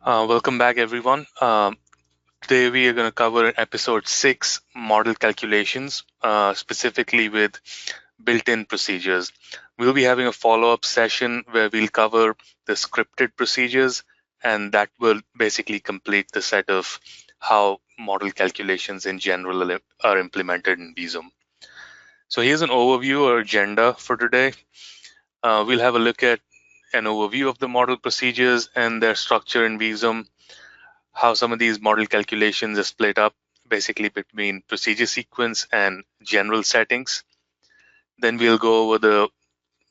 Welcome back, everyone. Today we are going to cover episode 6, model calculations, specifically with built-in procedures. We'll be having a follow-up session where we'll cover the scripted procedures, and that will basically complete the set of how model calculations in general are implemented in Visum. So here's an overview or agenda for today. We'll have a look at an overview of the model procedures and their structure in Visum, how some of these model calculations are split up basically between procedure sequence and general settings. Then we'll go over the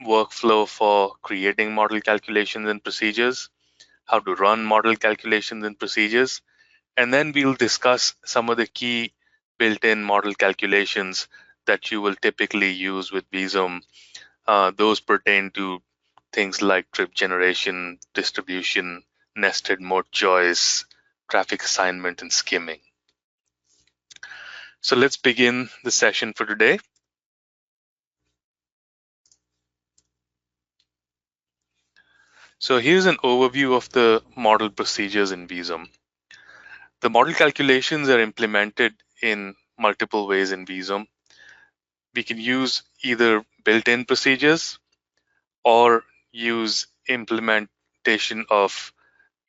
workflow for creating model calculations and procedures, how to run model calculations and procedures, and then we'll discuss some of the key built-in model calculations that you will typically use with Visum. Those pertain to things like trip generation, distribution, nested mode choice, traffic assignment, and skimming. So let's begin the session for today. So here's an overview of the model procedures in Visum. The model calculations are implemented in multiple ways in Visum. We can use either built-in procedures or use implementation of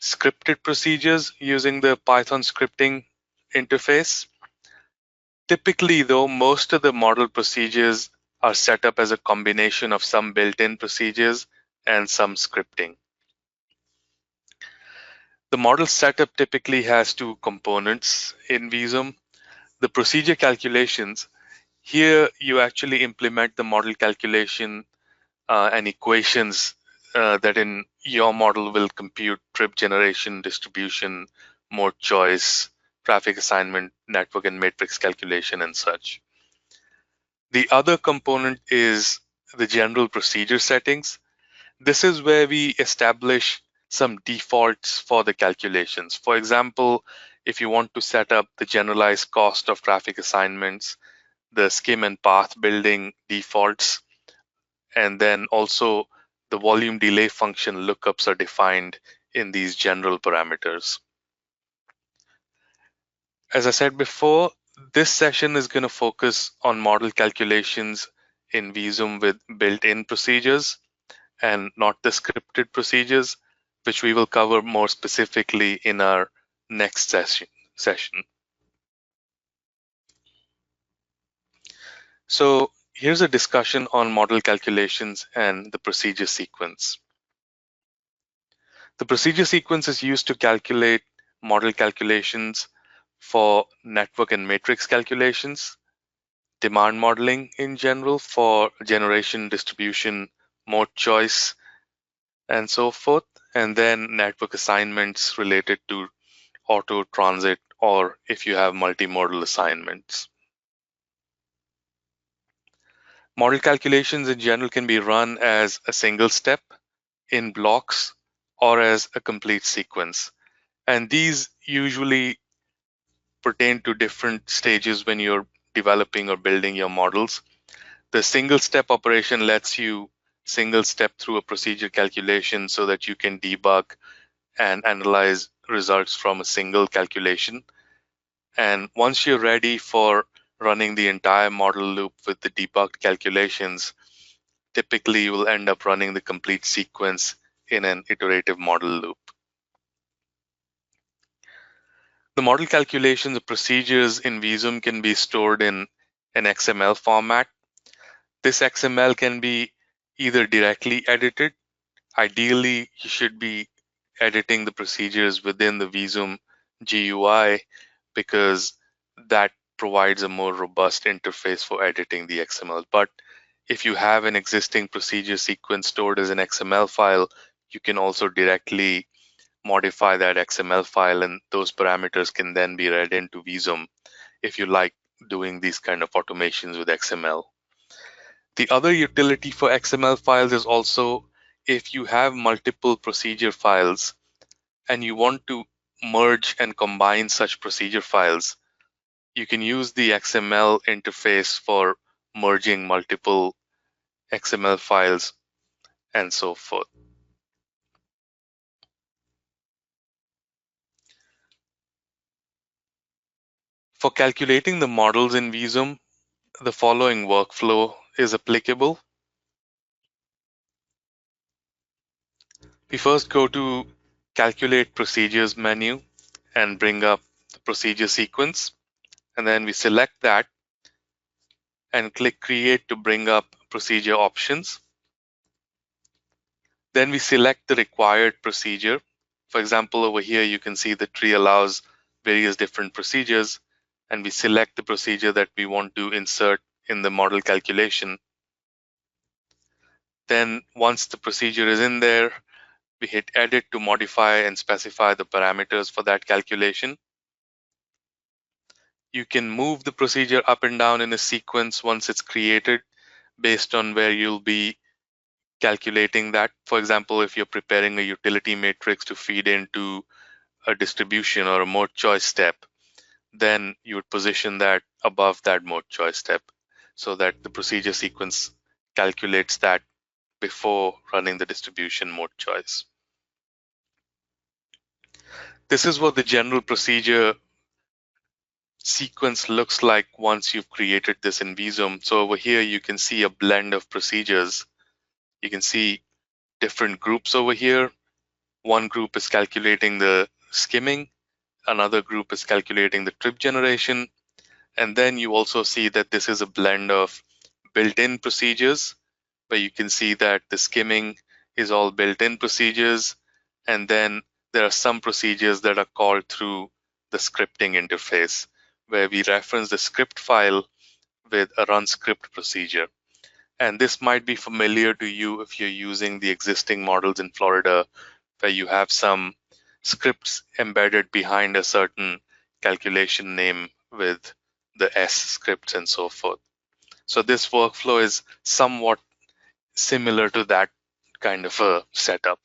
scripted procedures using the Python scripting interface. Typically, though, most of the model procedures are set up as a combination of some built-in procedures and some scripting. The model setup typically has two components in Visum. The procedure calculations, here you actually implement the model calculation and equations that in your model will compute trip generation, distribution, mode choice, traffic assignment, network and matrix calculation, and such. The other component is the general procedure settings. This is where we establish some defaults for the calculations. For example, if you want to set up the generalized cost of traffic assignments, the skim and path building defaults, and then also the volume delay function lookups are defined in these general parameters. As I said before, this session is going to focus on model calculations in Visum with built-in procedures and not the scripted procedures, which we will cover more specifically in our next session. So here's a discussion on model calculations and the procedure sequence. The procedure sequence is used to calculate model calculations for network and matrix calculations, demand modeling in general for generation, distribution, mode choice, and so forth, and then network assignments related to auto transit or if you have multimodal assignments. Model calculations in general can be run as a single step in blocks or as a complete sequence. And these usually pertain to different stages when you're developing or building your models. The single step operation lets you single step through a procedure calculation so that you can debug and analyze results from a single calculation. And once you're ready for running the entire model loop with the debugged calculations, typically you will end up running the complete sequence in an iterative model loop. The model calculations procedures in Visum can be stored in an XML format. This XML can be either directly edited. Ideally, you should be editing the procedures within the Visum GUI because that provides a more robust interface for editing the XML. But if you have an existing procedure sequence stored as an XML file, you can also directly modify that XML file, and those parameters can then be read into Visum if you like doing these kind of automations with XML. The other utility for XML files is also if you have multiple procedure files and you want to merge and combine such procedure files, you can use the XML interface for merging multiple XML files and so forth. For calculating the models in Visum, the following workflow is applicable. We first go to Calculate Procedures menu and bring up the procedure sequence. And then we select that and click Create to bring up procedure options. Then we select the required procedure. For example, over here, you can see the tree allows various different procedures, and we select the procedure that we want to insert in the model calculation. Then once the procedure is in there, we hit Edit to modify and specify the parameters for that calculation. You can move the procedure up and down in a sequence once it's created based on where you'll be calculating that. For example, if you're preparing a utility matrix to feed into a distribution or a mode choice step, then you would position that above that mode choice step so that the procedure sequence calculates that before running the distribution mode choice. This is what the general procedure sequence looks like once you've created this in Visum. So over here, you can see a blend of procedures. You can see different groups over here. One group is calculating the skimming. Another group is calculating the trip generation. And then you also see that this is a blend of built-in procedures, where you can see that the skimming is all built-in procedures. And then there are some procedures that are called through the scripting interface, where we reference the script file with a run script procedure. And this might be familiar to you if you're using the existing models in Florida, where you have some scripts embedded behind a certain calculation name with the S scripts and so forth. So this workflow is somewhat similar to that kind of a setup.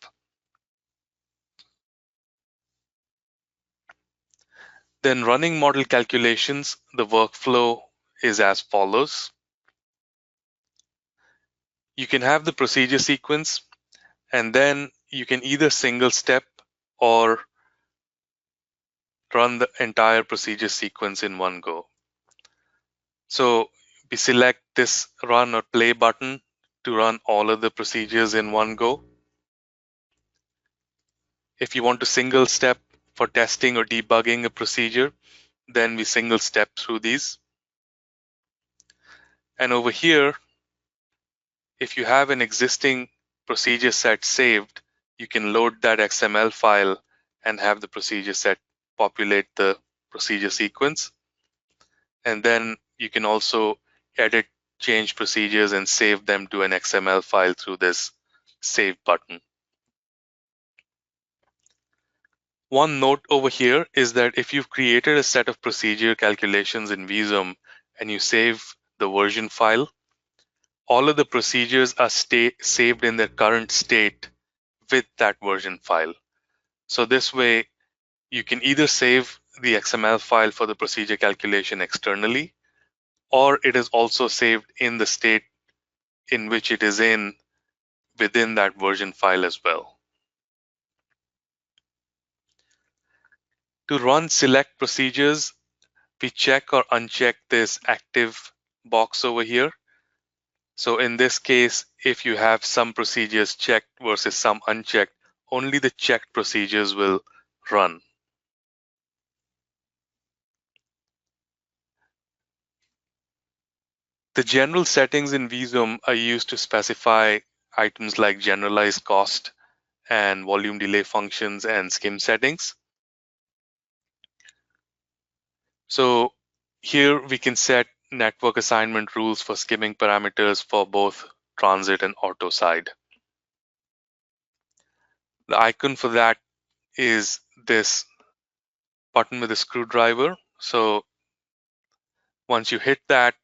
Then running model calculations, the workflow is as follows. You can have the procedure sequence, and then you can either single step or run the entire procedure sequence in one go. So we select this run or play button to run all of the procedures in one go. If you want to single step for testing or debugging a procedure, then we single step through these. And over here, if you have an existing procedure set saved, you can load that XML file and have the procedure set populate the procedure sequence. And then you can also edit, change procedures and save them to an XML file through this save button. One note over here is that if you've created a set of procedure calculations in Visum and you save the version file, all of the procedures are saved in their current state with that version file. So this way, you can either save the XML file for the procedure calculation externally, or it is also saved in the state in which it is in within that version file as well. To run select procedures, we check or uncheck this active box over here. So in this case, if you have some procedures checked versus some unchecked, only the checked procedures will run. The general settings in Visum are used to specify items like generalized cost and volume delay functions and skim settings. So here we can set network assignment rules for skimming parameters for both transit and auto side. The icon for that is this button with a screwdriver. So once you hit that,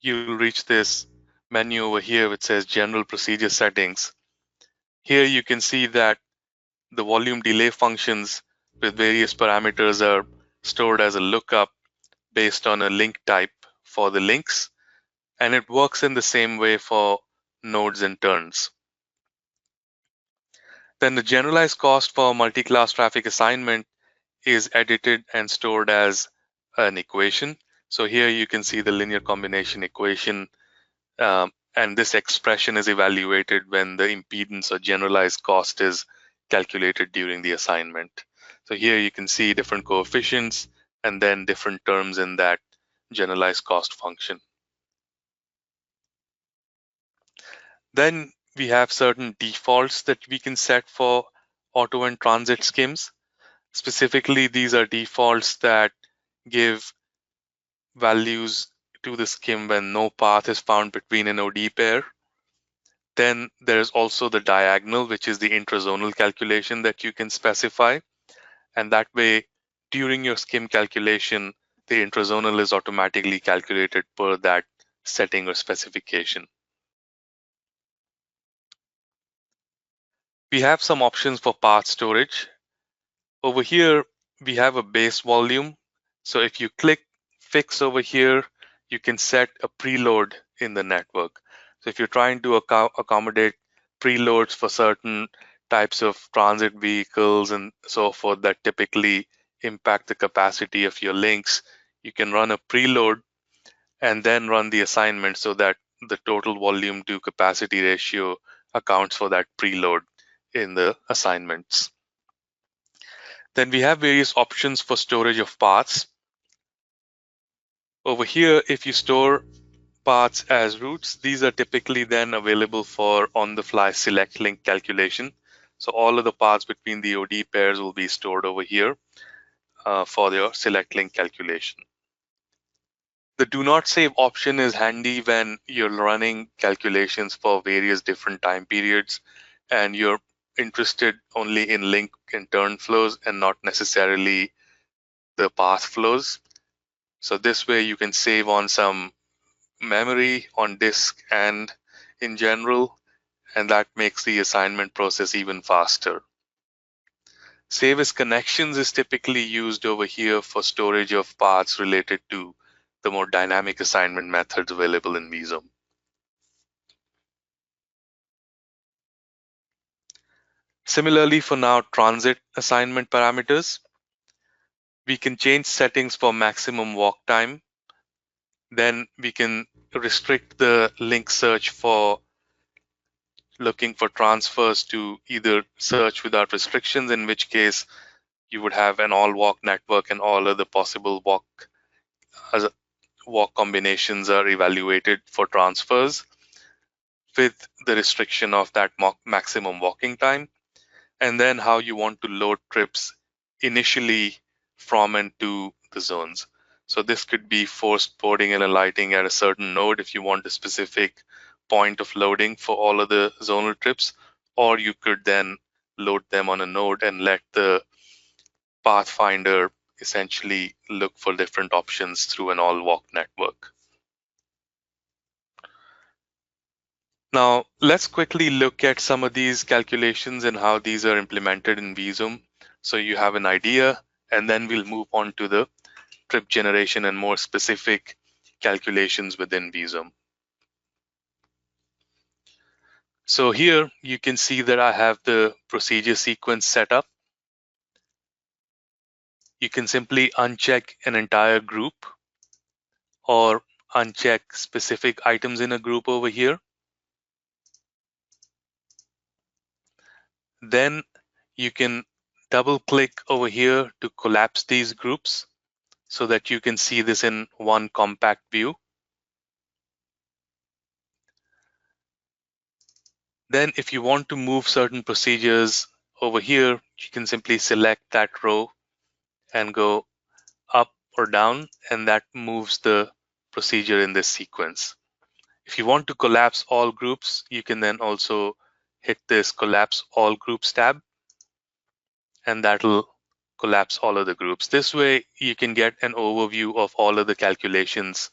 you'll reach this menu over here which says General Procedure Settings. Here you can see that the volume delay functions with various parameters are stored as a lookup based on a link type for the links, and it works in the same way for nodes and turns. Then the generalized cost for multi-class traffic assignment is edited and stored as an equation. So here you can see the linear combination equation, and this expression is evaluated when the impedance or generalized cost is calculated during the assignment. So here you can see different coefficients and then different terms in that generalized cost function. Then we have certain defaults that we can set for auto and transit skims. Specifically, these are defaults that give values to the skim when no path is found between an OD pair. Then there's also the diagonal, which is the intrazonal calculation that you can specify. And that way, during your skim calculation, the intrazonal is automatically calculated per that setting or specification. We have some options for path storage. Over here, we have a base volume. So if you click fix over here, you can set a preload in the network. So if you're trying to accommodate preloads for certain types of transit vehicles and so forth that typically impact the capacity of your links, you can run a preload and then run the assignment so that the total volume to capacity ratio accounts for that preload in the assignments. Then we have various options for storage of paths. Over here, if you store paths as routes, these are typically then available for on-the-fly select link calculation. So all of the paths between the OD pairs will be stored over here for your select link calculation. The do not save option is handy when you're running calculations for various different time periods and you're interested only in link and turn flows and not necessarily the path flows. So this way you can save on some memory on disk and in general, and that makes the assignment process even faster. Save as connections is typically used over here for storage of paths related to the more dynamic assignment methods available in Visum. Similarly, for now transit assignment parameters, we can change settings for maximum walk time. Then we can restrict the link search for looking for transfers to either search without restrictions, in which case you would have an all walk network and all other possible walk combinations are evaluated for transfers with the restriction of that maximum walking time, and then how you want to load trips initially from and to the zones. So this could be forced boarding and alighting at a certain node if you want a specific point of loading for all of the zonal trips, or you could then load them on a node and let the Pathfinder essentially look for different options through an all walk network. Now, let's quickly look at some of these calculations and how these are implemented in Visum so you have an idea, and then we'll move on to the trip generation and more specific calculations within Visum. So here you can see that I have the procedure sequence set up. You can simply uncheck an entire group or uncheck specific items in a group over here. Then you can double click over here to collapse these groups so that you can see this in one compact view. Then if you want to move certain procedures over here, you can simply select that row and go up or down, and that moves the procedure in this sequence. If you want to collapse all groups, you can then also hit this collapse all groups tab, and that'll collapse all of the groups. This way you can get an overview of all of the calculations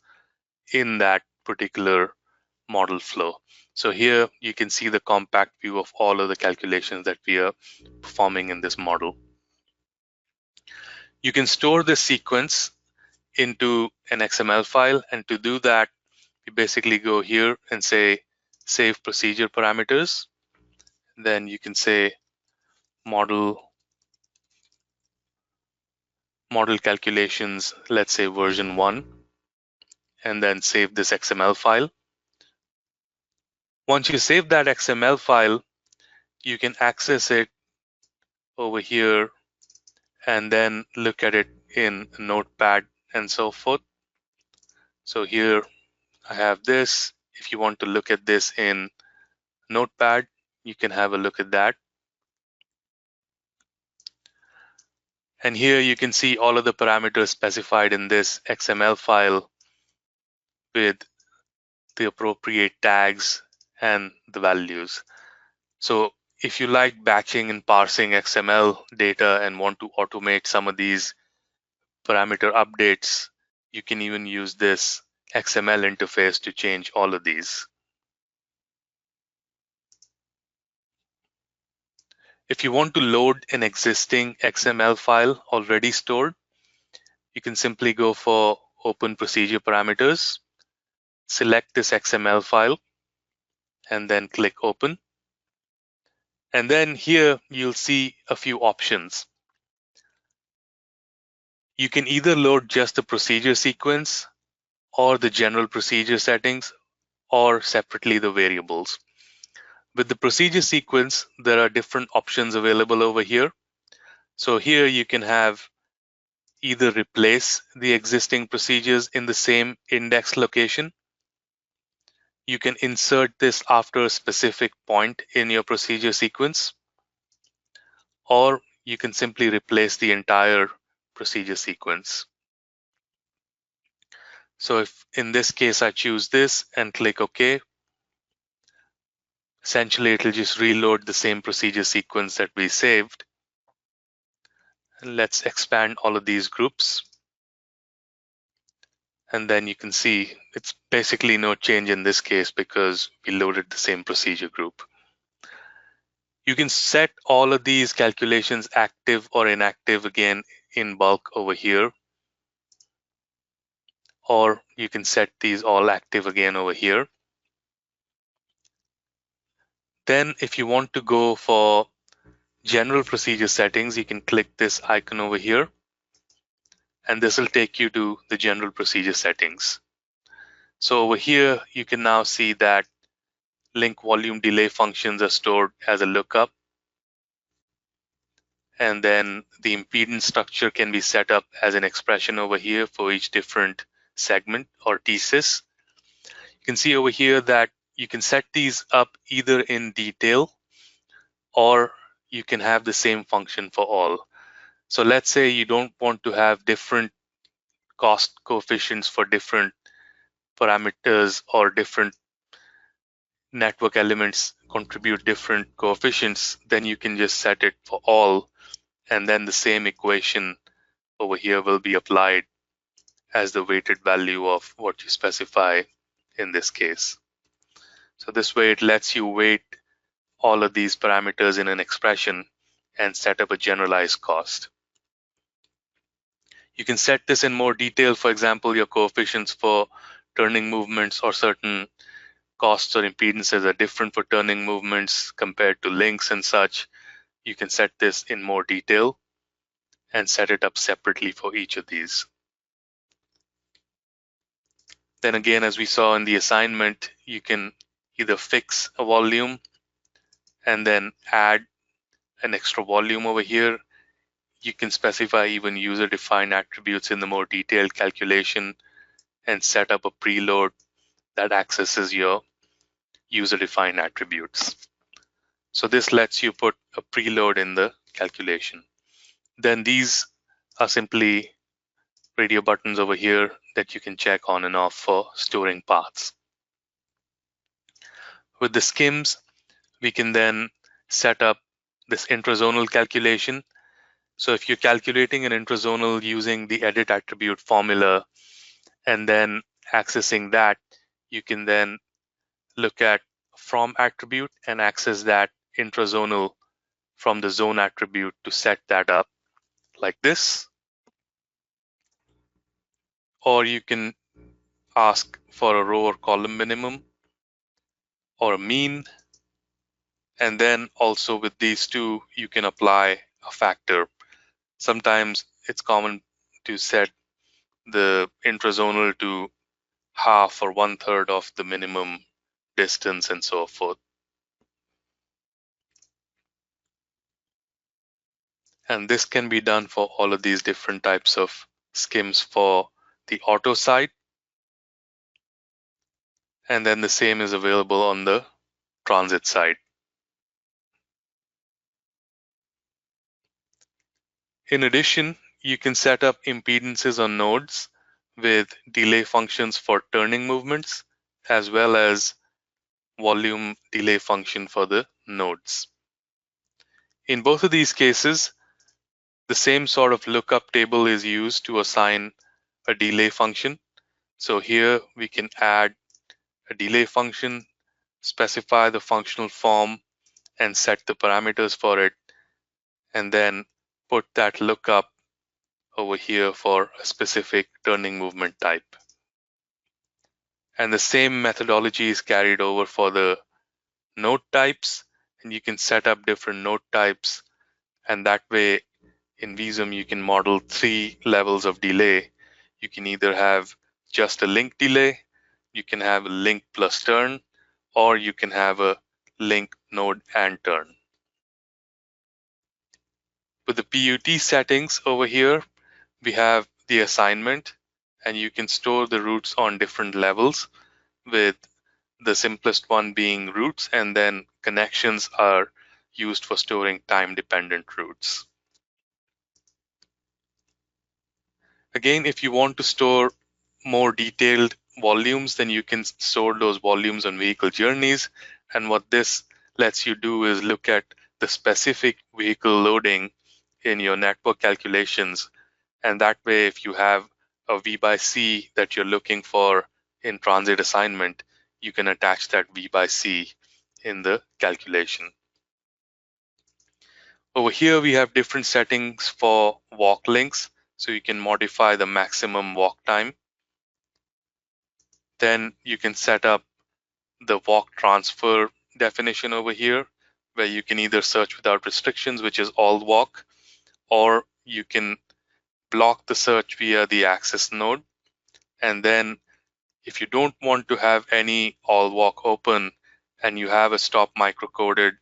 in that particular model flow. So here you can see the compact view of all of the calculations that we are performing in this model. You can store this sequence into an XML file, and to do that, you basically go here and say save procedure parameters. Then you can say model model calculations, let's say version 1, and then save this XML file. Once you save that XML file, you can access it over here and then look at it in Notepad and so forth. So here I have this. If you want to look at this in Notepad, you can have a look at that. And here you can see all of the parameters specified in this XML file with the appropriate tags and the values. So if you like batching and parsing XML data and want to automate some of these parameter updates, you can even use this XML interface to change all of these. If you want to load an existing XML file already stored, you can simply go for Open Procedure Parameters, select this XML file, and then click Open. And then here you'll see a few options. You can either load just the procedure sequence or the general procedure settings or separately the variables. With the procedure sequence, there are different options available over here. So here you can have either replace the existing procedures in the same index location. You can insert this after a specific point in your procedure sequence, or you can simply replace the entire procedure sequence. So if in this case I choose this and click OK, essentially it'll just reload the same procedure sequence that we saved. And let's expand all of these groups. And then you can see it's basically no change in this case because we loaded the same procedure group. You can set all of these calculations active or inactive again in bulk over here. Or you can set these all active again over here. Then if you want to go for general procedure settings, you can click this icon over here. And this will take you to the general procedure settings. So over here, you can now see that link volume delay functions are stored as a lookup. And then the impedance structure can be set up as an expression over here for each different segment or thesis. You can see over here that you can set these up either in detail or you can have the same function for all. So let's say you don't want to have different cost coefficients for different parameters or different network elements contribute different coefficients, then you can just set it for all, and then the same equation over here will be applied as the weighted value of what you specify in this case. So this way it lets you weight all of these parameters in an expression and set up a generalized cost. You can set this in more detail, for example, your coefficients for turning movements or certain costs or impedances are different for turning movements compared to links and such. You can set this in more detail and set it up separately for each of these. Then again, as we saw in the assignment, you can either fix a volume and then add an extra volume over here. You can specify even user-defined attributes in the more detailed calculation and set up a preload that accesses your user-defined attributes. So this lets you put a preload in the calculation. Then these are simply radio buttons over here that you can check on and off for storing paths. With the skims, we can then set up this intrazonal calculation. So if you're calculating an intrazonal using the edit attribute formula and then accessing that, you can then look at from attribute and access that intrazonal from the zone attribute to set that up like this. Or you can ask for a row or column minimum or a mean. And then also with these two, you can apply a factor. Sometimes it's common to set the intrazonal to half or 1/3 of the minimum distance and so forth. And this can be done for all of these different types of skims for the auto side. And then the same is available on the transit side. In addition, you can set up impedances on nodes with delay functions for turning movements, as well as volume delay function for the nodes. In both of these cases, the same sort of lookup table is used to assign a delay function. So here we can add a delay function, specify the functional form, and set the parameters for it, and then put that lookup over here for a specific turning movement type. And the same methodology is carried over for the node types, and you can set up different node types, and that way in Visum you can model 3 levels of delay. You can either have just a link delay, you can have a link plus turn, or you can have a link node and turn. With the PUT settings over here, we have the assignment, and you can store the routes on different levels, with the simplest one being routes, and then connections are used for storing time-dependent routes. Again, if you want to store more detailed volumes, then you can store those volumes on vehicle journeys. And what this lets you do is look at the specific vehicle loading in your network calculations. And that way, if you have a V by C that you're looking for in transit assignment, you can attach that V by C in the calculation. Over here, we have different settings for walk links. So you can modify the maximum walk time. Then you can set up the walk transfer definition over here, where you can either search without restrictions, which is all walk, or you can block the search via the access node. And then if you don't want to have any all walk open and you have a stop microcoded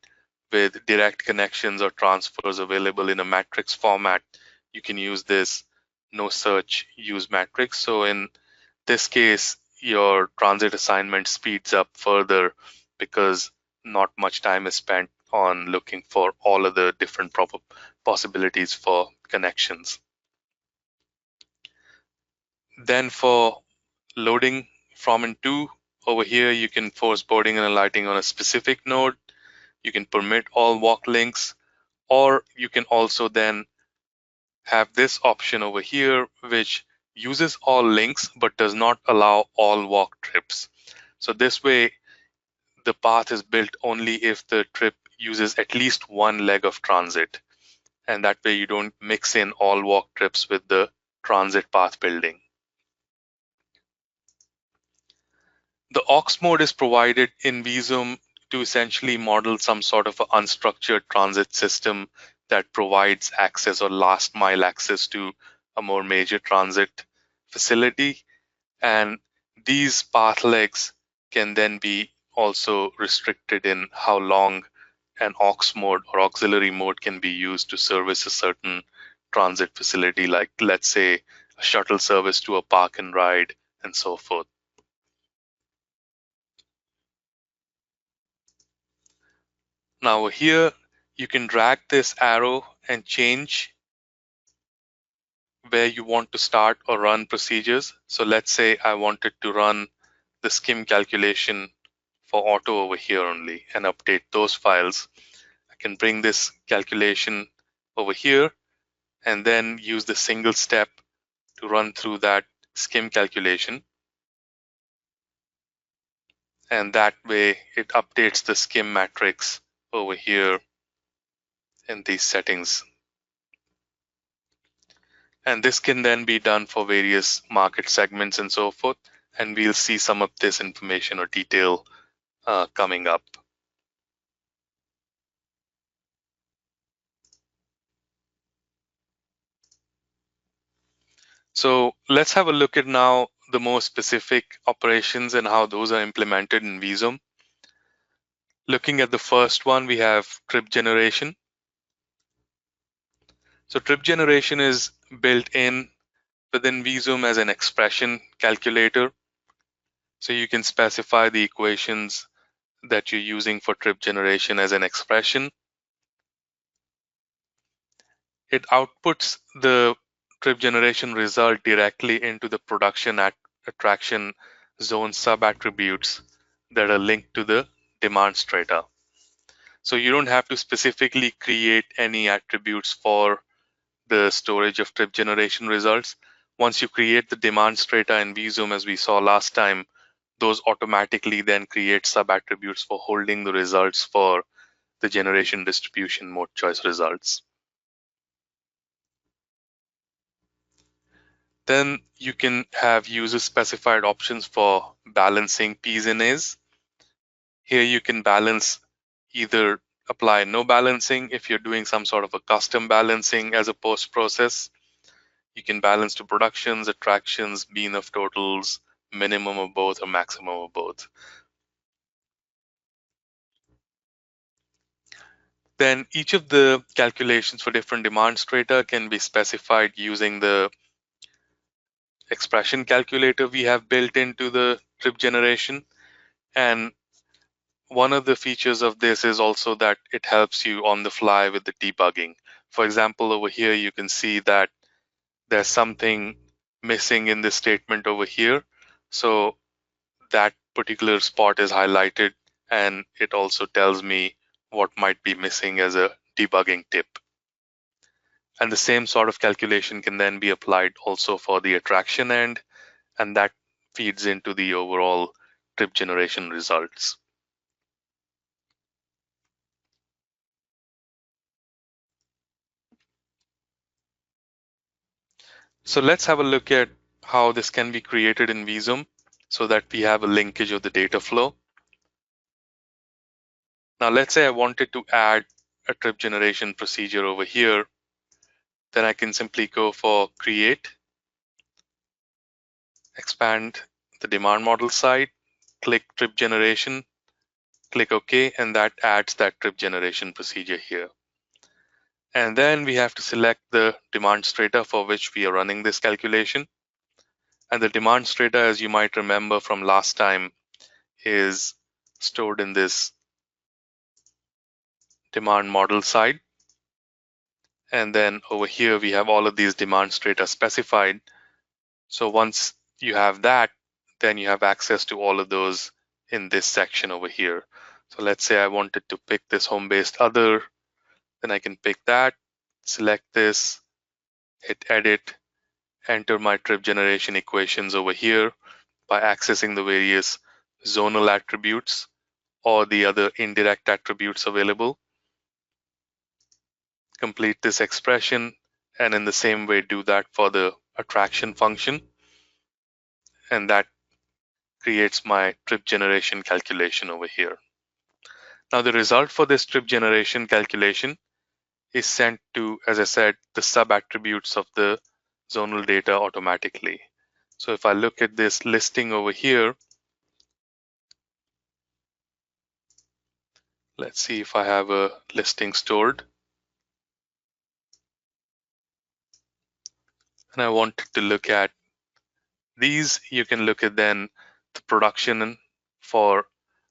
with direct connections or transfers available in a matrix format, you can use this no search use matrix. So in this case, your transit assignment speeds up further because not much time is spent on looking for all of the different possibilities for connections. Then for loading from and to, over here you can force boarding and alighting on a specific node. You can permit all walk links, or you can also then have this option over here, which uses all links but does not allow all walk trips. So this way, the path is built only if the trip uses at least one leg of transit. And that way you don't mix in all walk trips with the transit path building. The aux mode is provided in Visum to essentially model some sort of an unstructured transit system that provides access or last mile access to a more major transit facility. And these path legs can then be also restricted in how long an aux mode or auxiliary mode can be used to service a certain transit facility, like let's say a shuttle service to a park and ride and so forth. Now here you can drag this arrow and change where you want to start or run procedures. So let's say I wanted to run the skim calculation for auto over here only and update those files. I can bring this calculation over here and then use the single step to run through that skim calculation. And that way it updates the skim matrix over here in these settings. And this can then be done for various market segments and so forth. And we'll see some of this information or detail coming up. So let's have a look at now the more specific operations and how those are implemented in Visum. Looking at the first one, we have trip generation. So trip generation is built in within Visum as an expression calculator. So you can specify the equations that you're using for trip generation as an expression. It outputs the trip generation result directly into the production attraction zone sub-attributes that are linked to the demand strata. So you don't have to specifically create any attributes for the storage of trip generation results. Once you create the demand strata in Visum, as we saw last time, those automatically then create sub-attributes for holding the results for the generation distribution mode choice results. Then you can have user specified options for balancing P's and A's. Here you can balance, either apply no balancing if you're doing some sort of a custom balancing as a post process. You can balance to productions, attractions, mean of totals, minimum of both or maximum of both. Then each of the calculations for different demand strata can be specified using the expression calculator we have built into the trip generation. And one of the features of this is also that it helps you on the fly with the debugging. For example, over here, you can see that there's something missing in this statement over here. So that particular spot is highlighted, and it also tells me what might be missing as a debugging tip. And the same sort of calculation can then be applied also for the attraction end, and that feeds into the overall trip generation results. So let's have a look at how this can be created in Visum so that we have a linkage of the data flow. Now let's say I wanted to add a trip generation procedure over here. Then I can simply go for create, expand the demand model side, click trip generation, click OK, and that adds that trip generation procedure here. And then we have to select the demand strata for which we are running this calculation. And the demand strata, as you might remember from last time, is stored in this demand model side. And then over here, we have all of these demand strata specified. So once you have that, then you have access to all of those in this section over here. So let's say I wanted to pick this home-based other, then I can pick that, select this, hit edit, enter my trip generation equations over here by accessing the various zonal attributes or the other indirect attributes available. Complete this expression, and in the same way do that for the attraction function, and that creates my trip generation calculation over here. Now the result for this trip generation calculation is sent to, as I said, the sub attributes of the zonal data automatically. So if I look at this listing over here, let's see if I have a listing stored. And I wanted to look at these. You can look at then the production for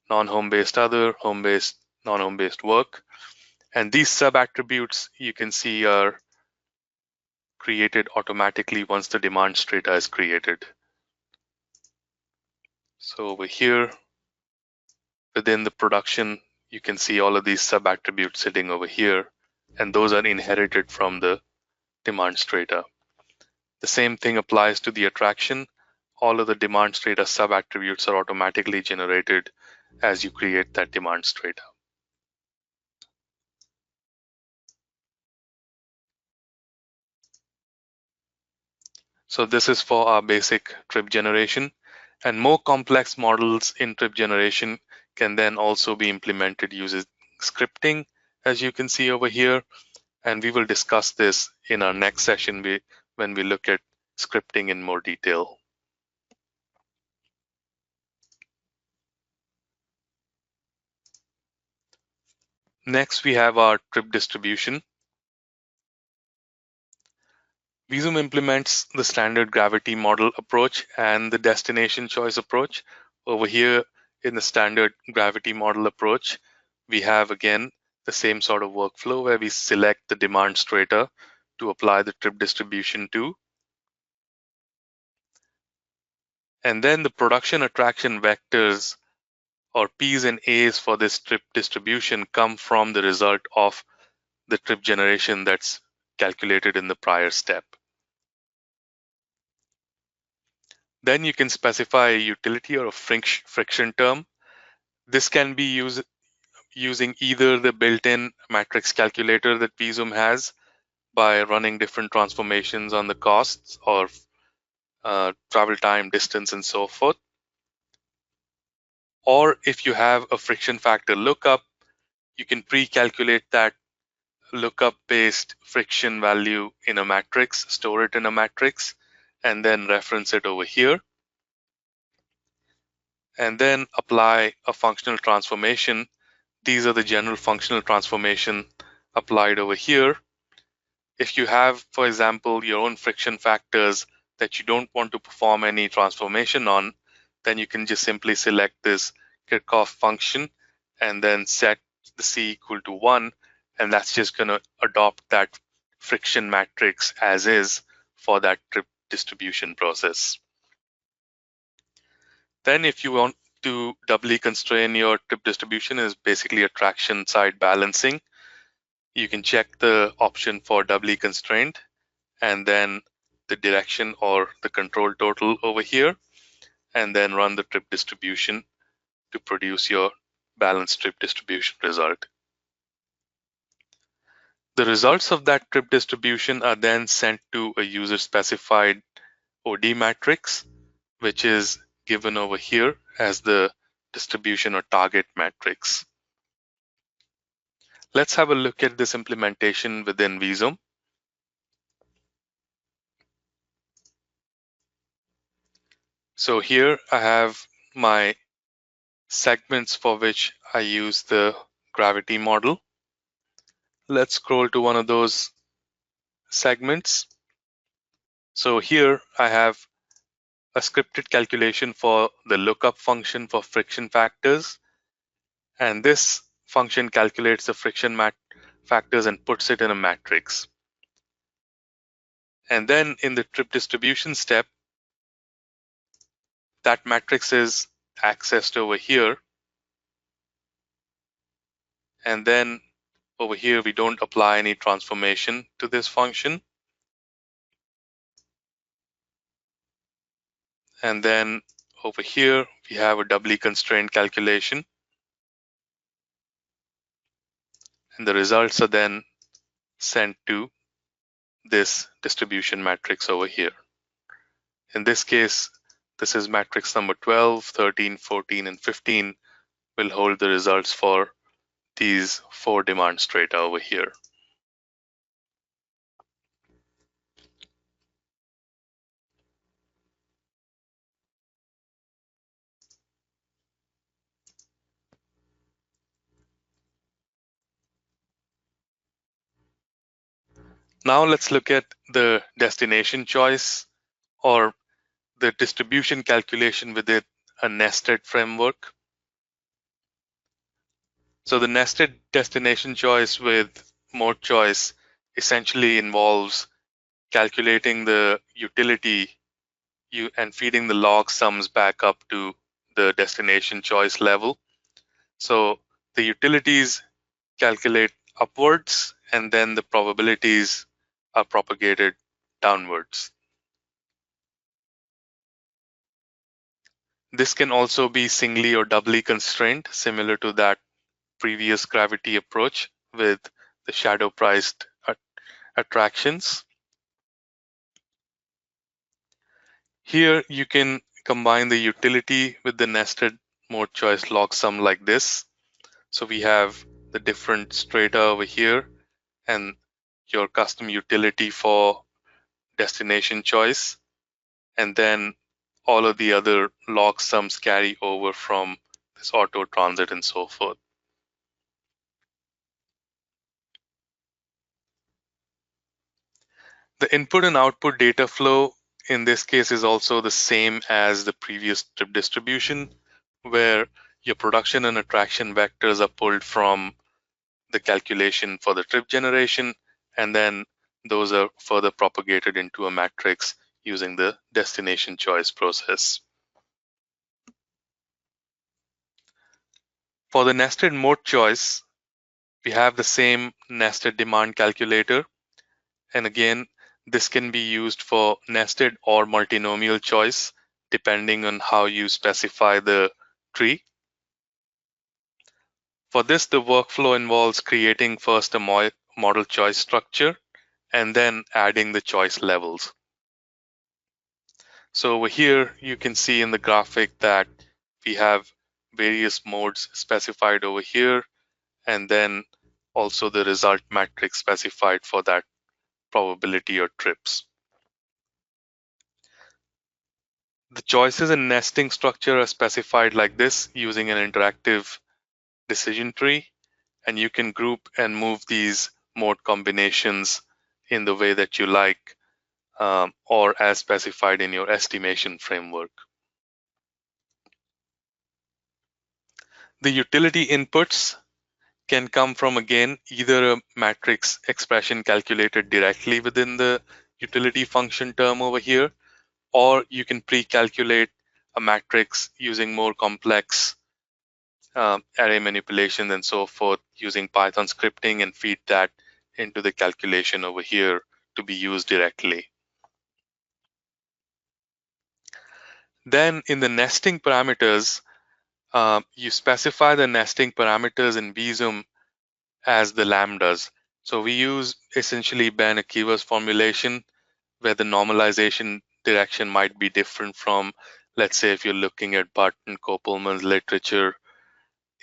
non-home based other, home based, non-home based work. And these sub attributes you can see are created automatically once the demand strata is created. So over here within the production, you can see all of these sub attributes sitting over here, and those are inherited from the demand strata. The same thing applies to the attraction. All of the demand strata sub attributes are automatically generated as you create that demand strata. So this is for our basic trip generation, and more complex models in trip generation can then also be implemented using scripting, as you can see over here. And we will discuss this in our next session when we look at scripting in more detail. Next, we have our trip distribution. Visum implements the standard gravity model approach and the destination choice approach. Over here in the standard gravity model approach, we have again the same sort of workflow where we select the demand strata to apply the trip distribution to. And then the production attraction vectors or P's and A's for this trip distribution come from the result of the trip generation that's calculated in the prior step. Then you can specify a utility or a friction term. This can be used using either the built-in matrix calculator that Visum has by running different transformations on the costs or travel time, distance, and so forth. Or if you have a friction factor lookup, you can pre-calculate that lookup-based friction value in a matrix, store it in a matrix, and then reference it over here. And then apply a functional transformation. These are the general functional transformation applied over here. If you have, for example, your own friction factors that you don't want to perform any transformation on, then you can just simply select this Kirchhoff function and then set the C equal to 1, and that's just going to adopt that friction matrix as is for that trip distribution process. Then if you want to doubly constrain your trip distribution, is basically a traction side balancing. You can check the option for doubly constrained and then the direction or the control total over here, and then run the trip distribution to produce your balanced trip distribution result. The results of that trip distribution are then sent to a user specified OD matrix, which is given over here as the distribution or target matrix. Let's have a look at this implementation within Visum. So here I have my segments for which I use the gravity model. Let's scroll to one of those segments. So here I have a scripted calculation for the lookup function for friction factors. And this function calculates the friction factors and puts it in a matrix. And then in the trip distribution step, that matrix is accessed over here. And then over here, we don't apply any transformation to this function. And then over here, we have a doubly constrained calculation. And the results are then sent to this distribution matrix over here. In this case, this is matrix number 12, 13, 14, and 15 will hold the results for these 4 demand strata over here. Now let's look at the destination choice or the distribution calculation within a nested framework. So the nested destination choice with mode choice essentially involves calculating the utility and feeding the log sums back up to the destination choice level. So the utilities calculate upwards and then the probabilities are propagated downwards. This can also be singly or doubly constrained, similar to that previous gravity approach with the shadow priced attractions. Here you can combine the utility with the nested mode choice log sum like this. So we have the different strata over here and your custom utility for destination choice. and then all of the other log sums carry over from this auto transit and so forth. The input and output data flow in this case is also the same as the previous trip distribution, where your production and attraction vectors are pulled from the calculation for the trip generation, and then those are further propagated into a matrix using the destination choice process. For the nested mode choice, we have the same nested demand calculator. And again, this can be used for nested or multinomial choice, depending on how you specify the tree. For this, the workflow involves creating first a model choice structure and then adding the choice levels. So over here, you can see in the graphic that we have various modes specified over here, and then also the result matrix specified for that probability or trips. The choices and nesting structure are specified like this using an interactive decision tree, and you can group and move these mode combinations in the way that you like, or as specified in your estimation framework. The utility inputs can come from, again, either a matrix expression calculated directly within the utility function term over here, or you can pre-calculate a matrix using more complex array manipulation and so forth using Python scripting and feed that into the calculation over here to be used directly. Then in the nesting parameters, you specify the nesting parameters in Visum as the lambdas. So we use essentially Ban-Akiva's formulation where the normalization direction might be different from, let's say, if you're looking at Butt and Kopelman's literature,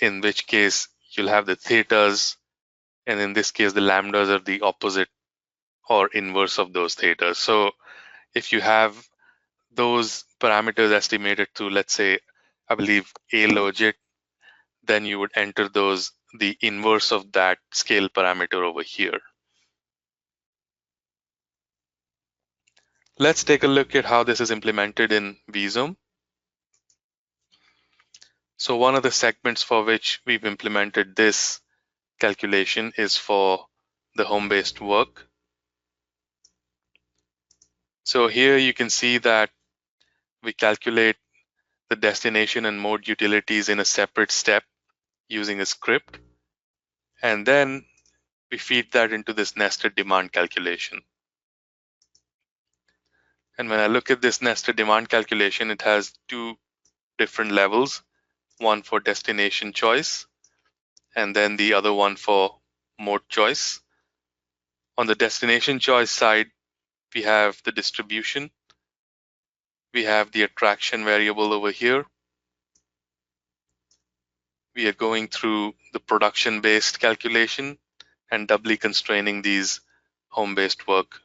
in which case you'll have the thetas, and in this case, the lambdas are the opposite or inverse of those thetas. So if you have those parameters estimated to, let's say, I believe a logit, then you would enter those, the inverse of that scale parameter over here. Let's take a look at how this is implemented in Visum. So one of the segments for which we've implemented this calculation is for the home-based work. So here you can see that we calculate the destination and mode utilities in a separate step using a script. And then we feed that into this nested demand calculation. And when I look at this nested demand calculation, it has two different levels, one for destination choice, and then the other one for mode choice. On the destination choice side, we have the distribution. We have the attraction variable over here. We are going through the production-based calculation and doubly constraining these home-based work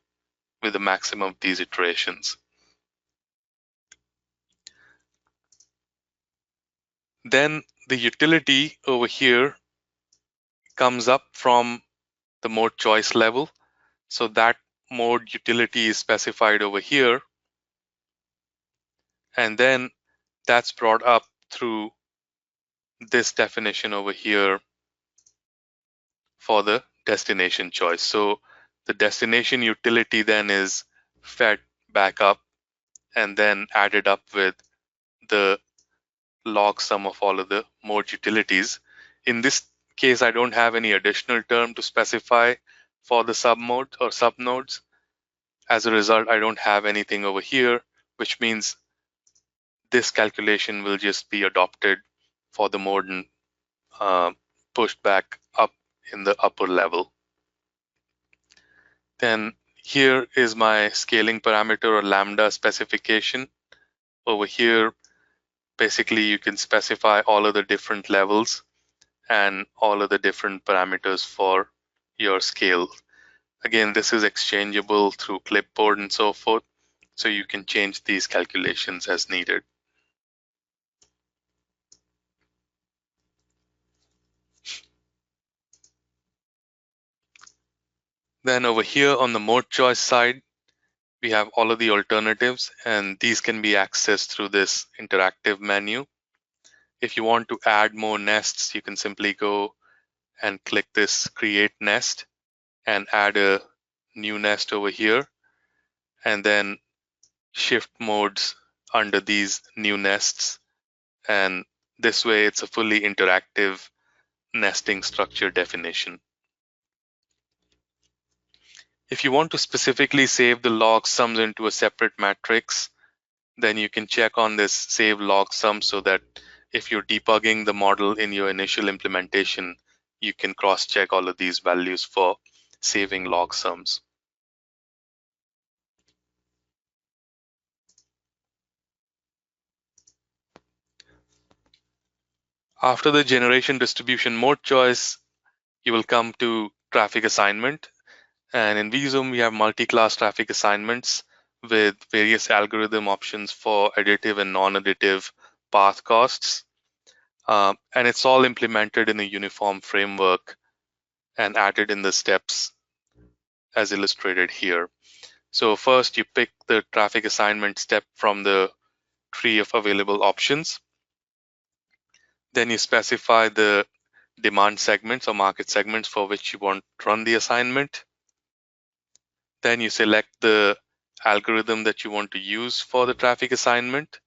with the maximum of these iterations. Then the utility over here comes up from the mode choice level. So that mode utility is specified over here. And then that's brought up through this definition over here for the destination choice. So the destination utility then is fed back up and then added up with the log sum of all of the mode utilities. In this case, I don't have any additional term to specify for the submode or subnodes. As a result, I don't have anything over here, which means this calculation will just be adopted for the mode and pushed back up in the upper level. Then here is my scaling parameter or lambda specification. Over here, basically you can specify all of the different levels and all of the different parameters for your scale. Again, this is exchangeable through clipboard and so forth. so you can change these calculations as needed. Then over here on the mode choice side, we have all of the alternatives, and these can be accessed through this interactive menu. If you want to add more nests, you can simply go and click this create nest and add a new nest over here, and then shift modes under these new nests. And this way it's a fully interactive nesting structure definition. If you want to specifically save the log sums into a separate matrix, then you can check on this save log sum so that if you're debugging the model in your initial implementation, you can cross-check all of these values for saving log sums. After the generation distribution mode choice, you will come to traffic assignment. And in Visum, we have multi-class traffic assignments with various algorithm options for additive and non-additive path costs. And it's all implemented in a uniform framework and added in the steps as illustrated here. So first you pick the traffic assignment step from the tree of available options. Then you specify the demand segments or market segments for which you want to run the assignment. Then you select the algorithm that you want to use for the traffic assignment.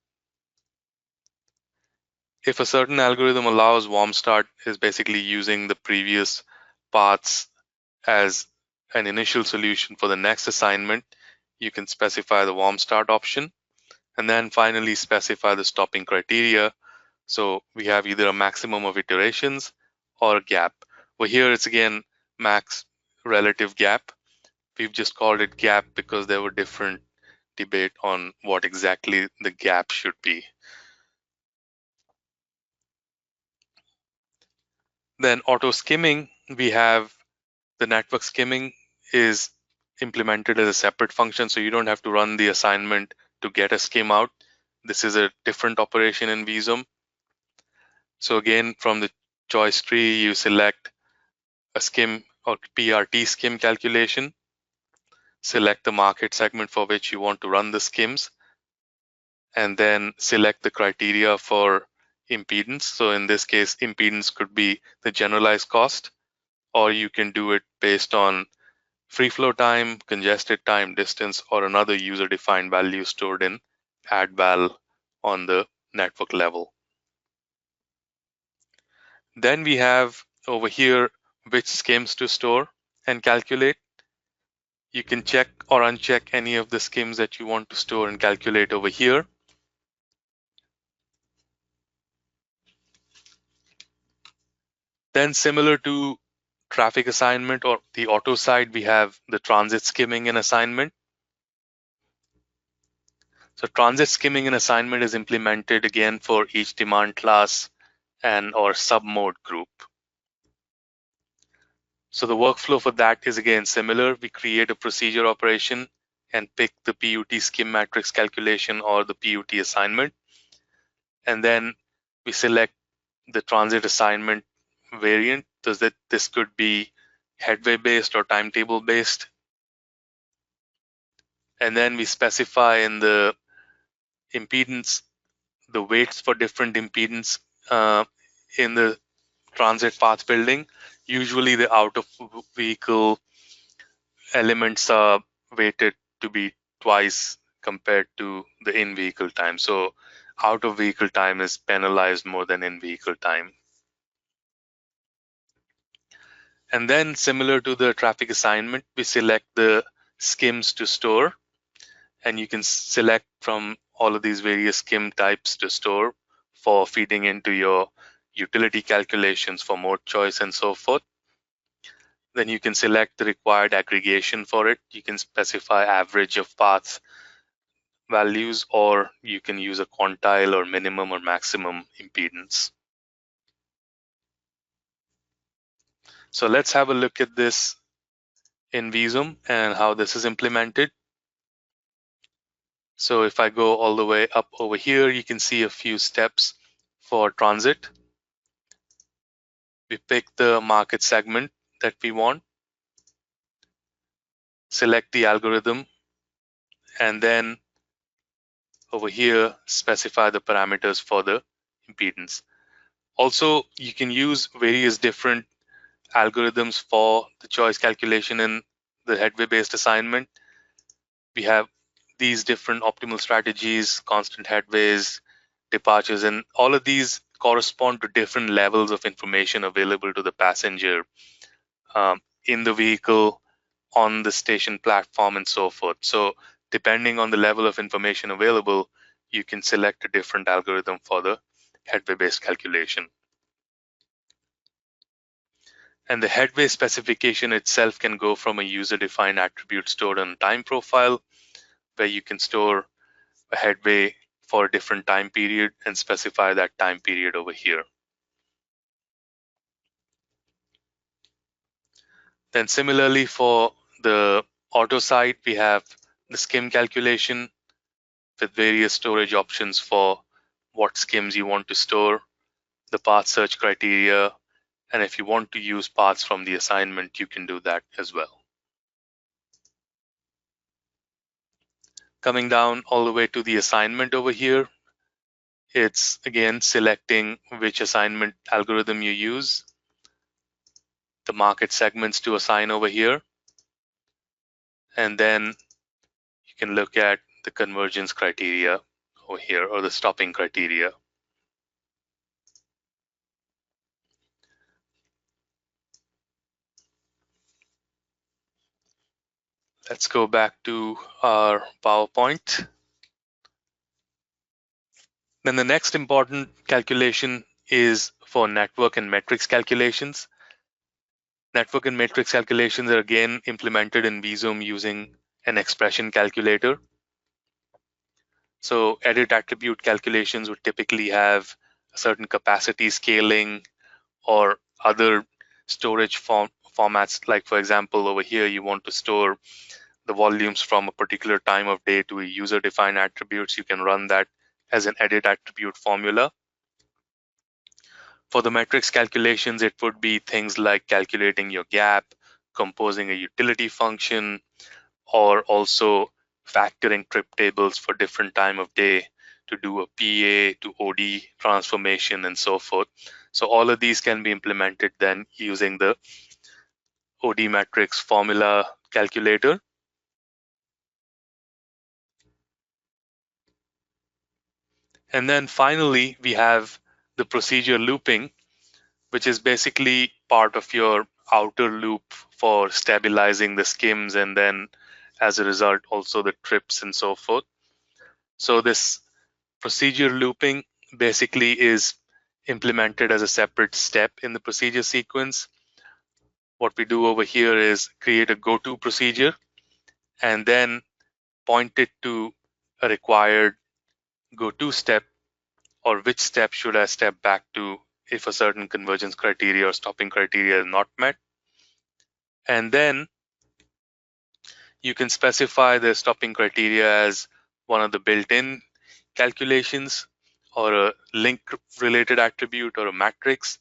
If a certain algorithm allows warm start, is basically using the previous paths as an initial solution for the next assignment, you can specify the warm start option. And then finally specify the stopping criteria. So we have either a maximum of iterations or a gap. Well, here it's again max relative gap. We've just called it gap because there were different debate on what exactly the gap should be. Then auto skimming, we have the network skimming is implemented as a separate function, so you don't have to run the assignment to get a skim out. This is a different operation in Visum. So again, from the choice tree, you select a skim or PRT skim calculation, select the market segment for which you want to run the skims, and then select the criteria for impedance. So in this case, impedance could be the generalized cost, or you can do it based on free flow time, congested time, distance, or another user-defined value stored in addval on the network level. Then we have over here which skims to store and calculate. You can check or uncheck any of the skims that you want to store and calculate over here. Then similar to traffic assignment or the auto side, we have the transit skimming and assignment. So transit skimming and assignment is implemented again for each demand class and or submode group. So the workflow for that is again similar. We create a procedure operation and pick the PUT skim matrix calculation or the PUT assignment. And then we select the transit assignment variant, so that this could be headway based or timetable based. And then we specify in the impedance the weights for different impedance in the transit path building. Usually the out of vehicle elements are weighted to be twice compared to the in vehicle time. So out of vehicle time is penalized more than in vehicle time. And then similar to the traffic assignment, we select the skims to store, and you can select from all of these various skim types to store for feeding into your utility calculations for mode choice and so forth. Then you can select the required aggregation for it. You can specify average of paths values, or you can use a quantile or minimum or maximum impedance. So let's have a look at this in Visum and how this is implemented. So if I go all the way up over here, you can see a few steps for transit. We pick the market segment that we want, select the algorithm, and then over here, specify the parameters for the impedance. Also, you can use various different algorithms for the choice calculation in the headway-based assignment. We have these different optimal strategies, constant headways, departures, and all of these correspond to different levels of information available to the passenger in the vehicle, on the station platform, and so forth. So depending on the level of information available, you can select a different algorithm for the headway-based calculation. And the headway specification itself can go from a user-defined attribute stored on a time profile, where you can store a headway for a different time period and specify that time period over here. Then similarly for the auto side, we have the skim calculation with various storage options for what skims you want to store, the path search criteria, and if you want to use paths from the assignment, you can do that as well. Coming down all the way to the assignment over here, it's again selecting which assignment algorithm you use, the market segments to assign over here, and then you can look at the convergence criteria over here, or the stopping criteria. Let's go back to our PowerPoint. Then the next important calculation is for network and matrix calculations. Network and matrix calculations are again implemented in Visum using an expression calculator. So edit attribute calculations would typically have a certain capacity scaling or other storage formats. Like for example, over here, you want to store the volumes from a particular time of day to a user-defined attributes. You can run that as an edit attribute formula. For the metrics calculations, it would be things like calculating your gap, composing a utility function, or also factoring trip tables for different time of day to do a PA to OD transformation and so forth. So all of these can be implemented then using the OD matrix formula calculator. And then finally, we have the procedure looping, which is basically part of your outer loop for stabilizing the skims, and then as a result, also the trips and so forth. So this procedure looping basically is implemented as a separate step in the procedure sequence. What we do over here is create a go-to procedure and then point it to a required go-to step, or which step should I step back to if a certain convergence criteria or stopping criteria is not met. And then you can specify the stopping criteria as one of the built-in calculations, or a link related attribute, or a matrix,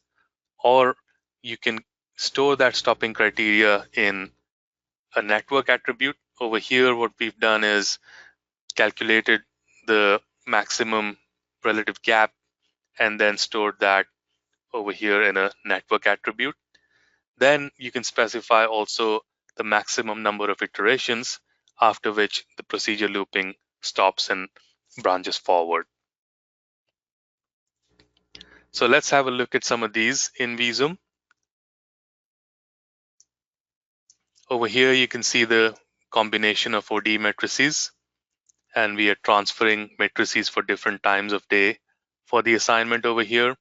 or you can store that stopping criteria in a network attribute. Over here, what we've done is calculated the maximum relative gap and then stored that over here in a network attribute. Then you can specify also the maximum number of iterations after which the procedure looping stops and branches forward. So let's have a look at some of these in Visum. Over here, you can see the combination of OD matrices, and we are transferring matrices for different times of day for the assignment over here.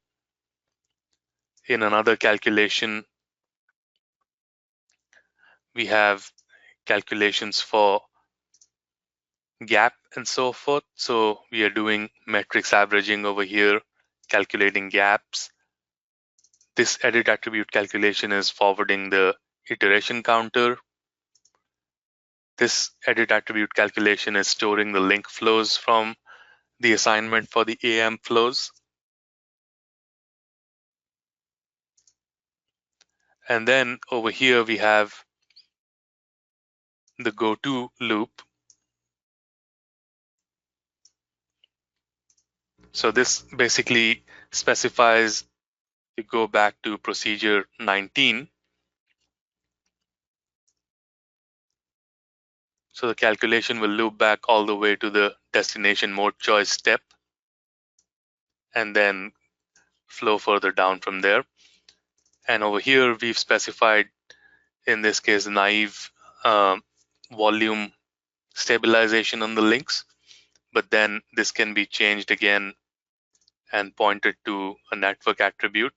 In another calculation, we have calculations for gap and so forth. So we are doing matrix averaging over here, calculating gaps. This edit attribute calculation is forwarding the iteration counter. This edit attribute calculation is storing the link flows from the assignment for the AM flows. And then over here we have the go-to loop. So this basically specifies to go back to procedure 19. So the calculation will loop back all the way to the destination mode choice step and then flow further down from there. And over here, we've specified, in this case, naive volume stabilization on the links. But then this can be changed again and pointed to a network attribute.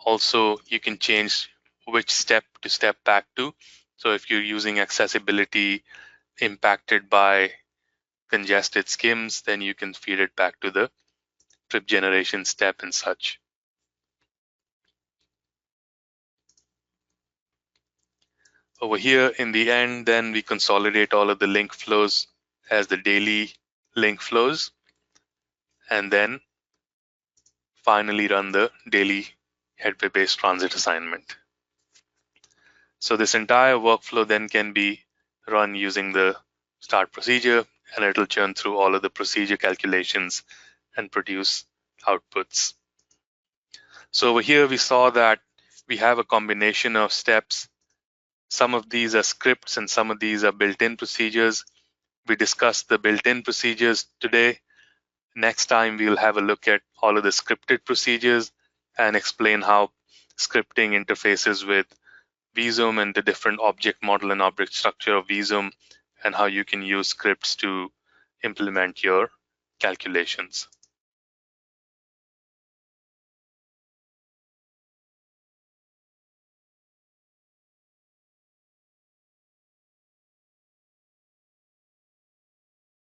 Also, you can change which step to step back to. So if you're using accessibility impacted by congested skims, then you can feed it back to the trip generation step and such. Over here in the end, then we consolidate all of the link flows as the daily link flows, and then finally run the daily headway-based transit assignment. So this entire workflow then can be run using the start procedure, and it'll churn through all of the procedure calculations and produce outputs. So over here we saw that we have a combination of steps. Some of these are scripts and some of these are built-in procedures. We discussed the built-in procedures today. Next time we'll have a look at all of the scripted procedures and explain how scripting interfaces with Visum and the different object model and object structure of Visum, and how you can use scripts to implement your calculations.